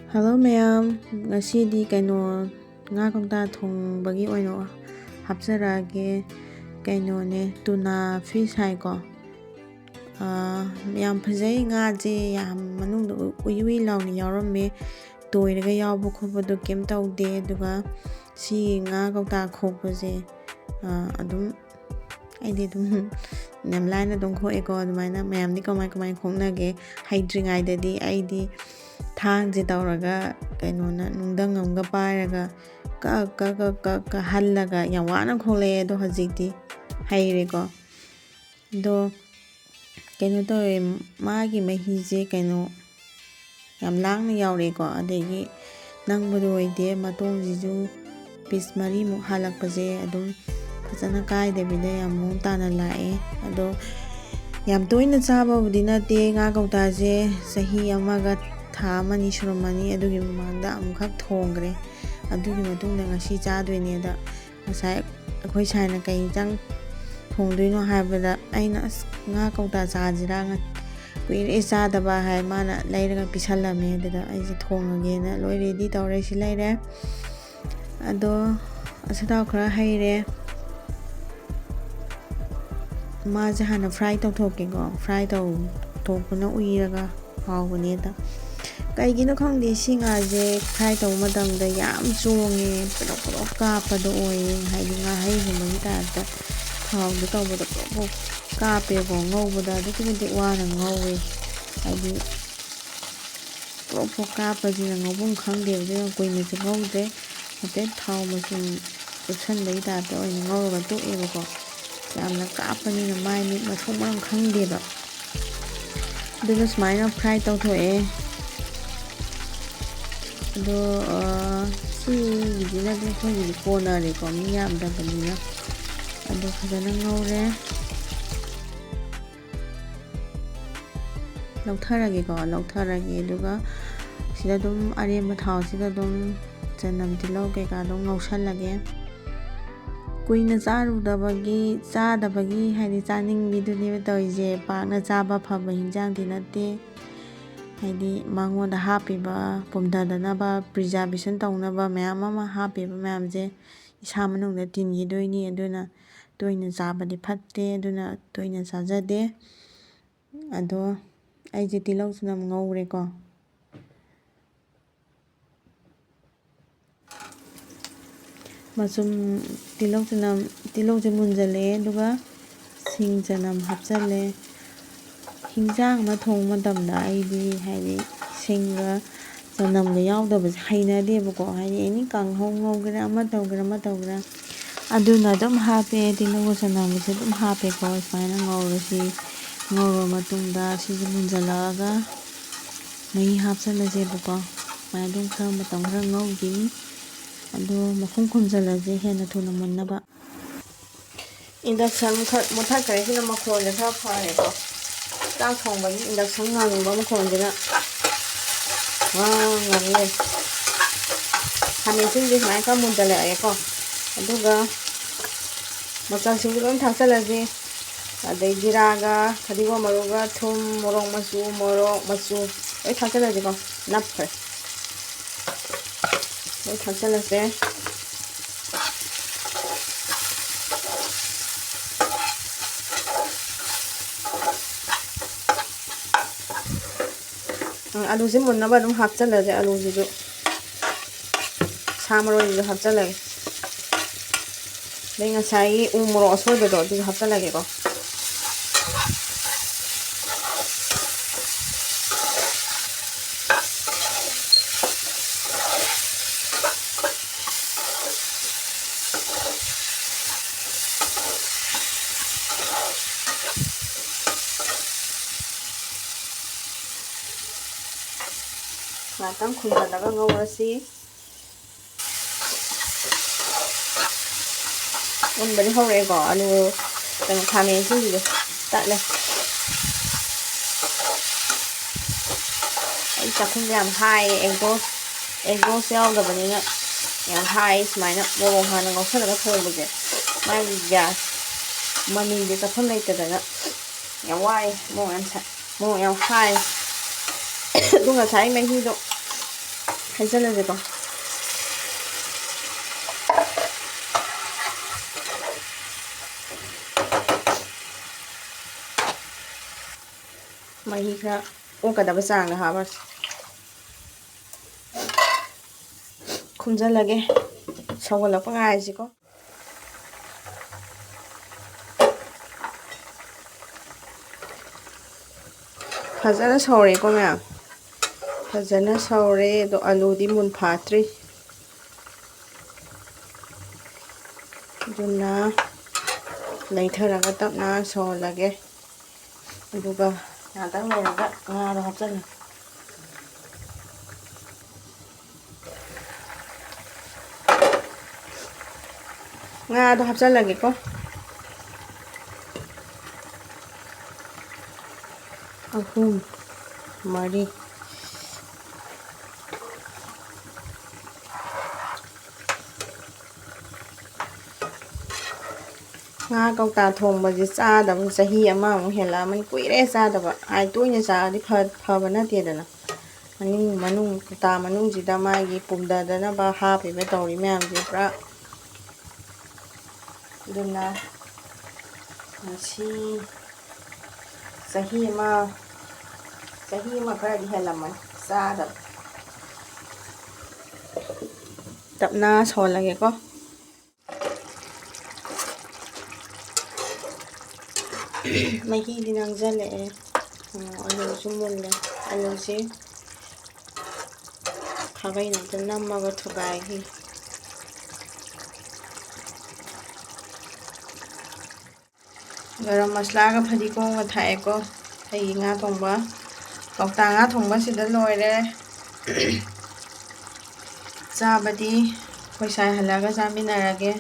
Hello mayam, ngasi kaino nga kaota thongbagi oino hapjarage kaino ne tuna fish hai ko yam phajai nga je yam manung ui launi yaurame toiraga yawba khoba do kem taude aduga si nga kaota khokpa je adum aidi dum nam laina dum khoe ko adumaina mayam ni kamai khongnage haidringai dadi aidi thang je tawraga kaino na nungdang amga pairaga ka hallaga yam wana khole do hajikti haire ko do kaino to magi mahi je kaino yam langna yaure ko adegi nangbodo oide matong jiju piece mari mu halakpa je adum fajana kaidebida yam mung tana lae ado yam toina chaba budi nate nga kaota je sahi amaga tha mani surmani adugi mamangda amkhak thongre adugi matungda ngasi chadoine da ngasai akhoi saina kai jang thongdoino haibada aina nga kaota chajira nga kuire chadaba hai mana leiraga pisallame da aise thongage na loi ready tawre si leire ado asadaw khara haire ma jahana fry tawthoke go fry taw thokpuna uiraga hawbane da kaigino khangde singa je fry taw madamda yam chonge poro kapado oye haidi nga haigi magi ta thawdu tawbada ko kape go ngawbada dukide wana ngawe haidi pro kapa jina ngawbum khangde je koine je ngawde ate thaw masum option bai ta to oine ngawga to eba ko yamna kapani na mai mi mathong maram khangde ba duna smaina fry tawthoe do si bidina de ko ni kona re ko mi yam da banina ado khajana ngawre lautharage duga sida dum aremba thaw sida dum janam tilau ke ka dum ngawsallage kuina chadabagi haidi chaning biduni toije pakna chaba phaba hinjang dinate haidi mangoda hapiba pomdadanaba preservation tawnaba mayam ama hapiba mayam je isa manungda tingi doini aduna toina chabadi phatte aduna toina chajade ado aije tilau sunam ngawre ko masum tilau je munjale duga sing janam hapjale hinjang ma thong madamda aidi haidi singa janam ga yawdaba hainade bako haidi any kanghong ngawgra ama tawgra aduna dum hape tilau janam je dum hape ko ismaina ngawrasi ngawro matungda si munjalaga mai hapjala je bako mai dum kham matam khara ngawgi ado mafung khomjala je hena thuna mannaba induction mutha kare sina makhon ja kha phare ko tang thongbagi induction ngangba makhon jina ngangle hamin sin je mai ka munjala ay ko aduga machal sin lon thakjala je adai jiraga khadigo maruga thum morong machu oi thakjala je ko napre oi thakjala je alu je munna ba dum hapjala je alu je samaro je hapjala lenga sai umro asoi bedo je hapjala ge ko matang khunjalaga ngawrasi bari hore ko alu tang khamen sin ji tatle ai chakhum yam hai egos yaw da banina yam hai smaina mo hana ngawsalaga thongbe mai gas mani de ka phon laita da yam wai mo yam hai dunga sai mai hi do ꯍꯩꯖꯤꯜꯂꯁꯦꯀꯣ꯫ ꯃꯍꯤ ꯈꯔ ꯑꯣꯛꯀꯗꯕ ꯆꯥꯡꯗ ꯍꯥꯞꯄꯁꯤ꯫ ꯈꯨꯝꯖꯤꯜꯂꯒꯦ ꯁꯧꯒꯠꯂꯛꯄ ꯉꯥꯏꯔꯤꯁꯤꯀꯣ꯫ ꯐꯖꯅ ꯁꯧꯔꯦꯀꯣ ꯃꯌꯥꯝ꯫ ꯐꯖꯅ ꯁꯧꯔꯦ ꯑꯗꯣ ꯑꯂꯨꯗꯤ moon ꯐꯥꯠꯇ꯭ꯔꯤ꯫ ꯑꯗꯨꯅ ꯂꯩꯊꯔꯒ ꯇꯞꯅ ꯁꯧꯍꯜꯂꯒꯦ꯫ ꯑꯗꯨꯒ ꯉꯥꯛꯇꯪ ꯂꯩꯔꯒ ꯉꯥꯗꯣ ꯍꯥꯞꯆꯤꯜꯂꯒꯦ꯫ ꯉꯥꯗꯣ ꯍꯥꯞꯆꯤꯜꯂꯒꯦꯀꯣ꯫ ꯑꯍꯨꯝ ꯃꯔꯤ ꯉꯥ ꯀꯧꯇꯥ ꯊꯣꯡꯕꯁꯦ ꯆꯥꯗꯕ ꯆꯍꯤ ꯑꯃꯃꯨꯛ ꯍꯦꯜꯂꯛꯑꯃꯅꯤ ꯀꯨꯏꯔꯦ ꯆꯥꯗꯕ ꯇꯣꯏꯅ ꯆꯥꯔꯗꯤ ꯐꯕ ꯅꯠꯇꯦꯗꯅ ꯃꯅꯨꯡ ꯀꯧꯇꯥ ꯃꯅꯨꯡꯁꯤꯗ ꯃꯥꯒꯤ ꯄꯨꯝꯊꯗꯅꯕ ꯍꯥꯞꯄꯤꯕ ꯇꯧꯔꯤ ꯃꯌꯥꯝꯁꯦ ꯄꯨꯔꯥ ꯑꯗꯨꯅ ꯉꯁꯤ ꯆꯍꯤ ꯑꯃ ꯈꯔꯗꯤ ꯍꯦꯜꯂꯝꯃꯅꯤ ꯆꯥꯗꯕ꯫ ꯇꯞꯅ ꯁꯧꯍꯜꯂꯒꯦꯀꯣ꯫ ꯃꯍꯤꯗꯤ ꯅꯪꯁꯤꯜꯂꯛꯑꯦ ꯑꯂꯨꯁꯨ ꯃꯨꯜꯂꯦ ꯑꯂꯨꯁꯤ ꯈꯥꯕꯩꯅ ꯑꯝꯇ ꯅꯝꯃꯒ ꯊꯨꯒꯥꯏꯈꯤ꯫ ꯒꯔꯝ ꯃꯁꯂꯥꯒ ꯐꯗꯤꯒꯣꯝꯒ ꯊꯥꯛꯑꯦꯀꯣ ꯑꯩꯒꯤ ꯉꯥ ꯊꯣꯡꯕ ꯀꯧꯇꯥ ꯉꯥ ꯊꯣꯡꯕꯁꯤꯗ ꯂꯣꯏꯔꯦ꯫ ꯆꯥꯕꯗꯤ ꯑꯩꯈꯣꯏ ꯁꯥꯏ ꯍꯜꯂꯛꯑꯒ ꯆꯥꯃꯤꯟꯅꯔꯒꯦ꯫